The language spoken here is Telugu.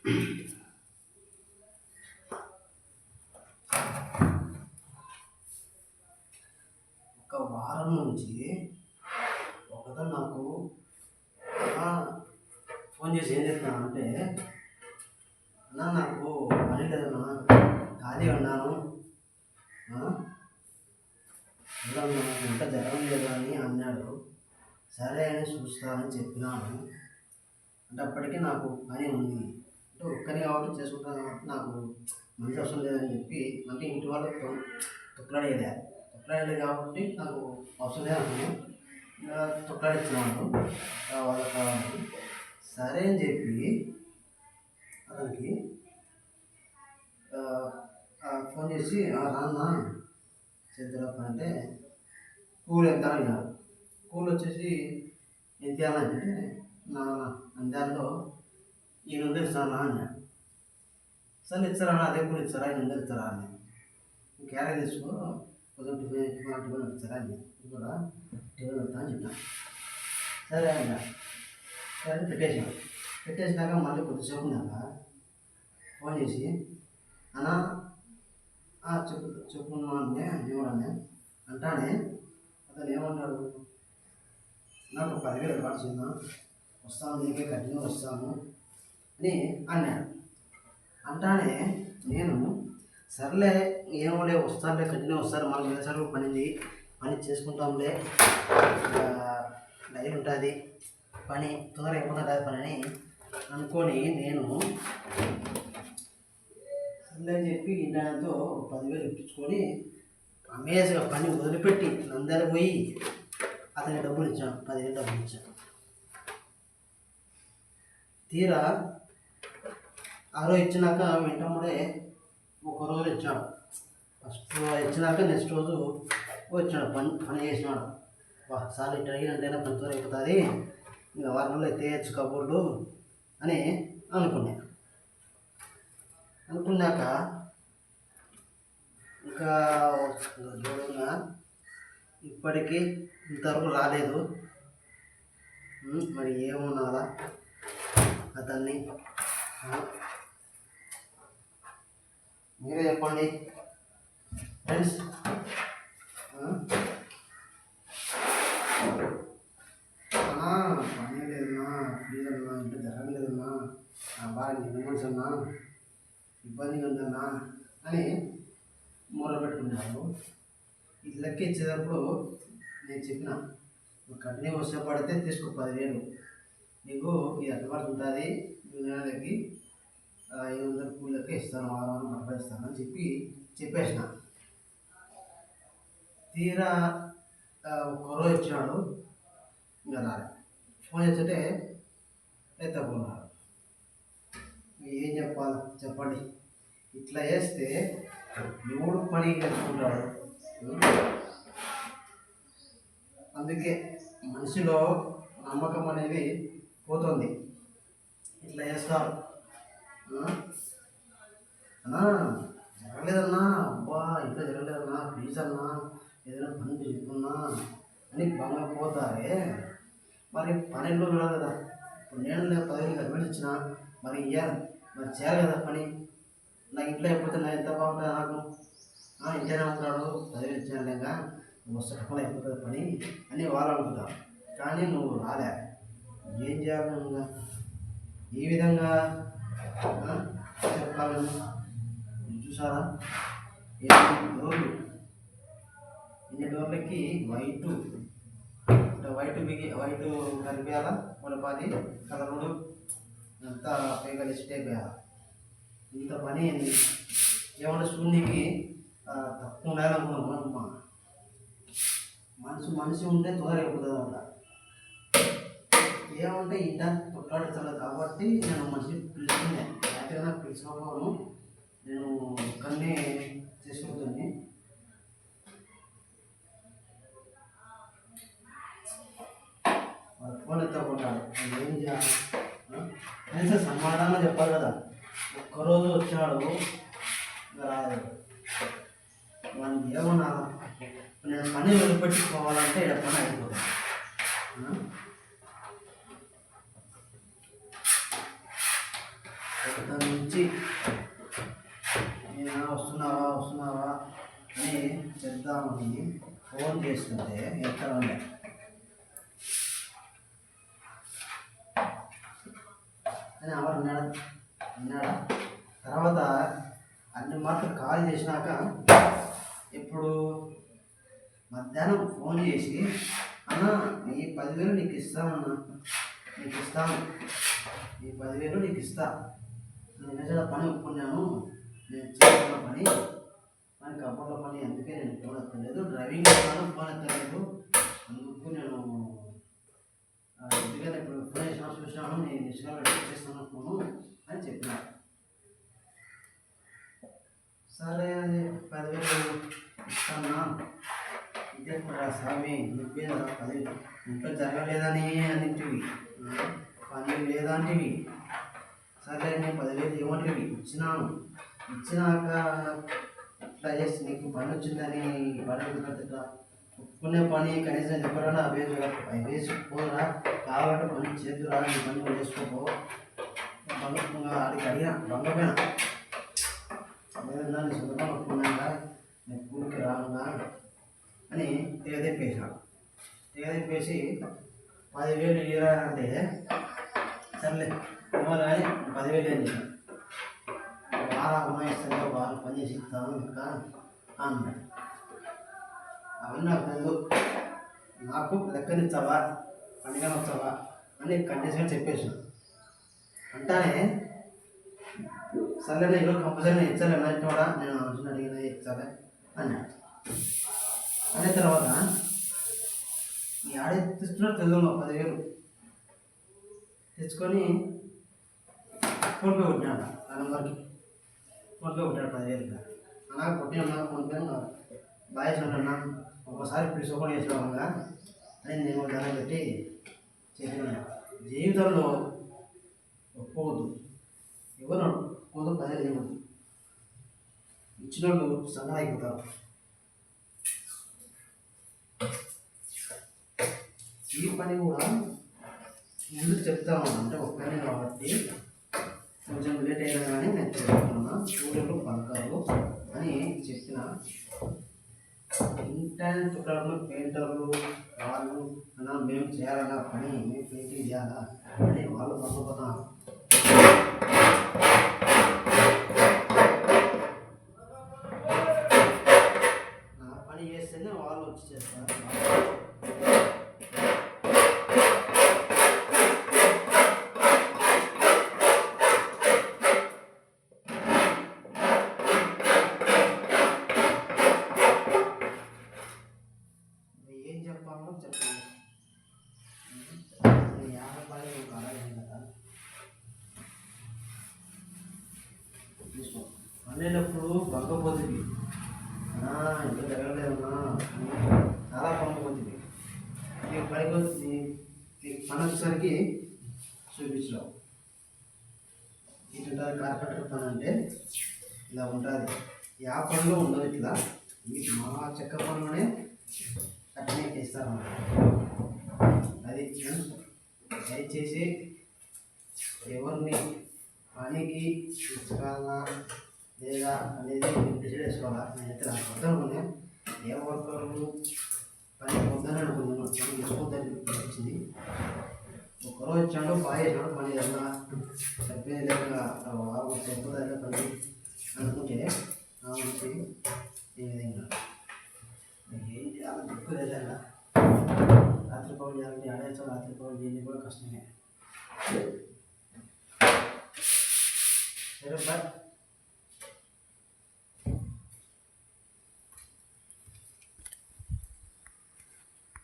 ఒక వారం నుంచి ఒకతను నాకు ఫోన్ చేసి ఏం చెప్తాను అంటే, అన్నా నాకు పని లేదన్నా, ఖాళీ ఉన్నాను, నాకు ఇంకా జరగడం లేదు అని అన్నాడు. సరే అని చూస్తానని చెప్పినాను. అంటే అప్పటికి నాకు పని ఉంది, అంటే ఒక్కని కాబట్టి చేసుకుంటాను కాబట్టి నాకు మంచి అవసరం లేదని చెప్పి, అంటే ఇంటి వాళ్ళతో తొక్కలాడేది కాబట్టి నాకు అవసరం లేదన్నాను. ఇంకా తొక్కలాడిచ్చినాను కావాలి. సరే అని చెప్పి అతనికి ఫోన్ చేసి రాన్న చేద్దాం అంటే కూలి ఎంత అడిగినారు. కూలి వచ్చేసి ఎంత ఇవ్వాలంటే నా అందాల్లో 800 ఇస్తానా అన్నాడు. సరే ఇచ్చారా, అదే కూలి ఇచ్చారా, 800 ఇస్తారా అని. క్యారెట్ తీసుకో, కొంచెం టిఫిన్ ఇచ్చారా అని కూడా టిఫిన్ వస్తా అని చెప్పాను. సరే అన్న. సరే పెట్టేసినాక మళ్ళీ కొద్దిసేపు ఉన్నాక ఫోన్ చేసి, అన్నా చెప్పుకున్నానే ఇవ్వడనే అంటానే. అతను ఏమన్నాడు, నాకు 10,000 అడ్వాన్స్ ఉన్నా, వస్తాను, నీకే కంటిన్యూ వస్తాను అని అన్నాడు. అంటానే నేను సర్లే ఏమోలే, వస్తానులే, కంటిన్యూ వస్తారు, మనకు వేసారు పని చేసుకుంటాంలే, డైలీ ఉంటుంది పని, తొందరగా అయిపోతుంది పని అని అనుకొని నేను సర్లే అని చెప్పి ఇంటతో 10,000 ఇప్పించుకొని అమేజ్గా పని వదిలిపెట్టి నంద్యాల పోయి అతనికి డబ్బులు ఇచ్చాను, 10,000 డబ్బులు ఇచ్చాను. తీరా ఆ రోజు ఇచ్చినాక వెంటనే ఒక రోజు ఇచ్చాడు. ఫస్ట్ ఇచ్చినాక నెక్స్ట్ రోజు వచ్చాడు, పని చేసినాడు. సార్ ఇట్లా అడిగినంటేనే పని త్వర అయిపోతుంది, ఇంకా వారంలో ఎత్తేయచ్చు కబుర్లు అని అనుకున్నాక ఇంకా దూరంగా ఇప్పటికీ ఇంతవరకు రాలేదు. మరి ఏమన్నారా అతన్ని, మీరే చెప్పండి ఫ్రెండ్స్. పని లేదన్నా, ప్లీజ్ అన్నా, ఇంట్లో జరగలేదన్నా, నా బాగా నిమ్మల్స్ అన్నా, ఇబ్బందిగా ఉందన్నా అని మొదలుపెట్టుకున్నాను. ఇది లెక్క ఇచ్చేటప్పుడు నేను చెప్పిన, నువ్వు కంటిన్యూ వస్తే పడితే తీసుకో 10,000, నీకు ఇది అడ్వాన్స్ ఉంటుంది, నెలకి 500 కూలకి ఇస్తాను, వారం సంపాదిస్తాను అని చెప్పేసిన. తీరా ఒక్కరోజు ఇచ్చినాడు, ఇంకా రాలే. ఫోన్ చేస్తుంటే ఎత్తకున్నాడు. ఏం చెప్పండి, ఇట్లా చేస్తే ఎవడు పని చేసుకుంటాడు? అందుకే మనిషిలో నమ్మకం అనేది పోతుంది. ఇట్లా చేస్తారు, అన్నా జరగలేదన్నా, అబ్బా ఇంట్లో జరగలేదన్నా, ప్లీజ్ అన్నా, ఏదైనా పని చెప్పుకున్నా అని పోతారే. మరి పన్నెండు కూడా కదా, ఇప్పుడు నేను 10,000 అడ్వాన్స్ ఇచ్చిన, మరి మరి చేయాలి కదా పని. నాకు ఇంట్లో అయిపోతే నా ఎంత బాగుంటుంది, నాకు ఇంట్లోనే ఉంటాడు, 10,000 ఇచ్చాను లేక వస్తు అయిపోతుంది పని అని వాళ్ళు అనుకుంటారు. కానీ నువ్వు రాలే, ఏం చేయాలి? నువ్వు ఈ విధంగా చెప్పాలని చూసారా? ఇన్ని డోర్లకి వైట్ కలిపేయాలా, కొలపాలి, కలరుడు అంతా పైగా లిస్ట్ అయిపోయాలి. ఇంత పని ఏమన్నా శూన్యకి తక్కువ ఉండాలనుకున్నాం. మనిషి ఉంటే తొందరగా అయిపోతుంది అన్నమాట. ఏమంటే ఇంట కొట్లాడుతాను కాబట్టి నేను మనిషిని పిలుచుకునే, యాక్చువల్గా పిలిచినప్పుడు నేను ఒక్కరిని చేసుకుంటుంది. ఫోన్ ఎత్తకుంటాడు, ఏం చేయాలి? కనీసం సమాధానం చెప్పాలి కదా. ఒక్కరోజు వచ్చాడు, రాలేదు. వాడిని ఏమన్నా నేను పని వదిలిపెట్టుకోవాలంటే ఇక్కడ పని అయిపోతుంది. పొద్దున్న నుంచి నేను వస్తున్నావా వస్తున్నావా అని చెప్దామని ఫోన్ చేస్తుంటే ఎక్కడ ఉండే అని ఎవరు అన్నాడా. తర్వాత అన్ని మాటలు కాల్ చేసినాక ఇప్పుడు మధ్యాహ్నం ఫోన్ చేసి అన్న ఈ 10,000 నీకు ఇస్తానన్నా, నీకు ఇస్తాను, ఈ 10,000 నీకు ఇస్తా, నేను నిజంగా పని ఒప్పుకున్నాను, నేను చేస్తున్న పని కబుర్ల పని, అందుకే నేను ఫోన్ ఎత్తలేదు, డ్రైవింగ్ చేస్తాను ఫోన్ ఎత్తలేదు, అందుకు నేను ఎందుకంటే ఇప్పుడు ఫోన్ చేసినా చూసినాను, నేను నిజంగా చేస్తాను ఫోను అని చెప్పిన. సరే అది 10,000 ఇస్తానా, ఇదే స్వామి చెప్పేదా 10,000 ఇంట్లో జరగలేదని అన్నింటివి, పని లేదంటివి, సరే నేను 10,000 ఇవ్వమంటివి, ఇచ్చినాను. ఇచ్చినాక ఇట్లా చేసి నీకు పని వచ్చిందని పని ఒప్పుకునే పని కనీసం చెప్పరా, అవి వేసుకోరా, కావాలంటే పని చేద్దురా, నీ పని చేసుకోపో, ఆడికి అడిగిన బంగపోయినా లేదన్నా నీ సొంతంగా ఒప్పుకున్నాగా, నేను కూలికి రానుగా అని తెగదెప్పేసి 10,000 ఇరా అంటే సర్లే ఇవ్వాలి కానీ 10,000 ఏం చేశాను, వారం అమ్మాయిస్తాను, వారం పని చేసి ఇస్తాను ఇంకా అన్నాడు. అవన్నీ నాకు తెలుసు, నాకు లెక్కనిచ్చావా పండుగ వచ్చావా అని కండిషన్ చెప్పేసాను. అంటానే సర్లే ఈరోజు కంపల్సరీ నేను ఇచ్చాను అన్నట్టు కూడా నేను అంటున్నా అడిగిన ఇచ్చాలే అన్నాడు. అనే తర్వాత ఈ ఆడే తెచ్చుకున్నాడు తెలుగు 10,000 తెచ్చుకొని ఫోన్పే కొట్టినాడు, ఆ నెంబర్కి ఫోన్పే కొట్టాడు 10,000. అలా కొట్టినా ఫోన్పే బాగా చేసినట్టున్నా, ఒకసారి పిలుచుకొని చేసినాగా అని నేను దాన్ని పెట్టి చెప్పిన. జీవితంలో ఒప్పుకోవద్దు, ఎవరు ఒప్పుకోదు, 10,000 ఇవ్వద్దు, ఇచ్చిన వాళ్ళు సంగతి అయిపోతారు. ఈ పని కూడా ముందు చెప్తాను, అంటే ఒక పని కాబట్టి కొంచెం లేట్ అయినా కానీ నేను చెప్తున్నా, కూలీలు పలకాలు అని చెప్పిన. ఇంటర్నెట్ చుట్టాలు పెయింటర్లు వాళ్ళు అన్నా మేము చేయాలన్నా పని, మేము పెయింటింగ్ చేయాలా అని వాళ్ళు పనుకున్నారు. నా పని చేస్తేనే వాళ్ళు వచ్చి చేస్తారు. ఏం చెప్పాలో చెప్పండి, 50 రూపాయలు ఒక అరగంట కదా తీసుకో అనేటప్పుడు పంకపోతుంది, ఇంత జరగలేదన్నా, చాలా పంకపోతుంది. నీకు పనికి వచ్చి నీకు పని వచ్చేసరికి చూపించడం. ఇటుంటుంది కార్పెంటర్ పని అంటే ఇలా ఉంటుంది, యా పనిలో ఉండదు ఇట్లా, ఈ మా చెక్క పనిలోనే అట్లనే చేస్తారన్నమాట. అది దయచేసి ఎవరిని పనికి ఇచ్చుకోవాలా లేదా అనేది డిసైడ్ చేసుకోవాలా. నేనైతే నాకు పొద్దునే ఏ వర్కర్లు పని పొద్దునే అనుకున్నాను, పని చేసుకోవద్దని అనిపించింది. ఒకరోజు వచ్చాడు బాగా చేసినాడు పని, ఏదన్నా సరిపోయేది లేక వాళ్ళు సరిపోతుంది పని అనుకుంటే ఆ మంచి ఈ విధంగా ఏం చేయాలి దిక్కు లేదన్నా, రాత్రి పౌరులు చేయాలంటే ఆడేచ్చా, రాత్రి పౌరులు చేయడం కూడా కష్టమే. సరే బాయ్.